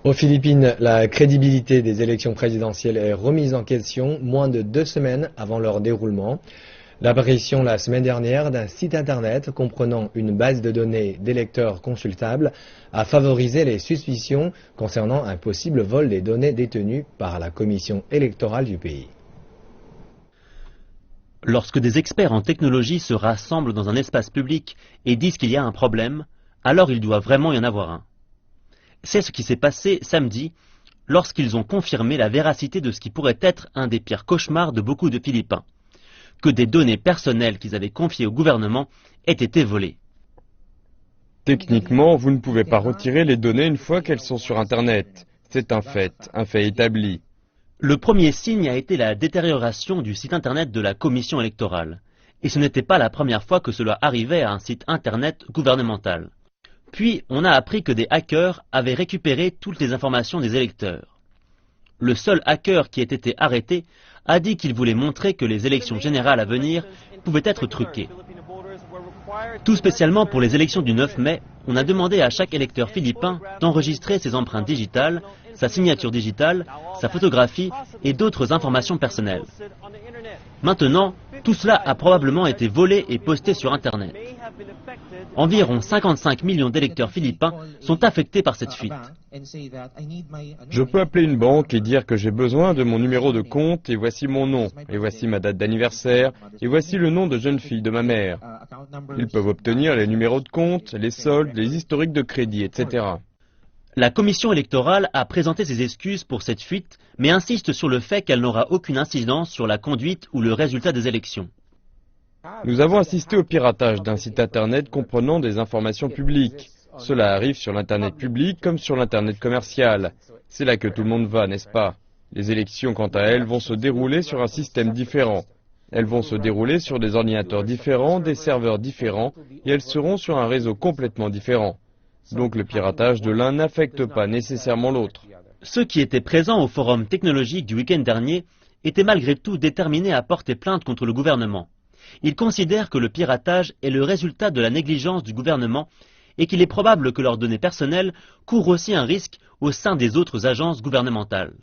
Aux Philippines, la crédibilité des élections présidentielles est remise en question moins de 2 semaines avant leur déroulement. L'apparition la semaine dernière d'un site internet comprenant une base de données d'électeurs consultables a favorisé les suspicions concernant un possible vol des données détenues par la commission électorale du pays. Lorsque des experts en technologie se rassemblent dans un espace public et disent qu'il y a un problème, alors il doit vraiment y en avoir un. C'est ce qui s'est passé samedi lorsqu'ils ont confirmé la véracité de ce qui pourrait être un des pires cauchemars de beaucoup de Philippins, que des données personnelles qu'ils avaient confiées au gouvernement aient été volées. Techniquement, vous ne pouvez pas retirer les données une fois qu'elles sont sur Internet. C'est un fait établi. Le premier signe a été la détérioration du site Internet de la commission électorale. Et ce n'était pas la première fois que cela arrivait à un site Internet gouvernemental. Puis, on a appris que des hackers avaient récupéré toutes les informations des électeurs. Le seul hacker qui ait été arrêté a dit qu'il voulait montrer que les élections générales à venir pouvaient être truquées. Tout spécialement pour les élections du 9 mai, on a demandé à chaque électeur philippin d'enregistrer ses empreintes digitales, sa signature digitale, sa photographie et d'autres informations personnelles. Maintenant, tout cela a probablement été volé et posté sur Internet. Environ 55 millions d'électeurs philippins sont affectés par cette fuite. Je peux appeler une banque et dire que j'ai besoin de mon numéro de compte et voici mon nom, et voici ma date d'anniversaire, et voici le nom de jeune fille de ma mère. Ils peuvent obtenir les numéros de compte, les soldes, les historiques de crédit, etc. La commission électorale a présenté ses excuses pour cette fuite, mais insiste sur le fait qu'elle n'aura aucune incidence sur la conduite ou le résultat des élections. Nous avons assisté au piratage d'un site Internet comprenant des informations publiques. Cela arrive sur l'Internet public comme sur l'Internet commercial. C'est là que tout le monde va, n'est-ce pas? Les élections, quant à elles, vont se dérouler sur un système différent. Elles vont se dérouler sur des ordinateurs différents, des serveurs différents, et elles seront sur un réseau complètement différent. Donc le piratage de l'un n'affecte pas nécessairement l'autre. Ceux qui étaient présents au forum technologique du week-end dernier étaient malgré tout déterminés à porter plainte contre le gouvernement. Ils considèrent que le piratage est le résultat de la négligence du gouvernement et qu'il est probable que leurs données personnelles courent aussi un risque au sein des autres agences gouvernementales.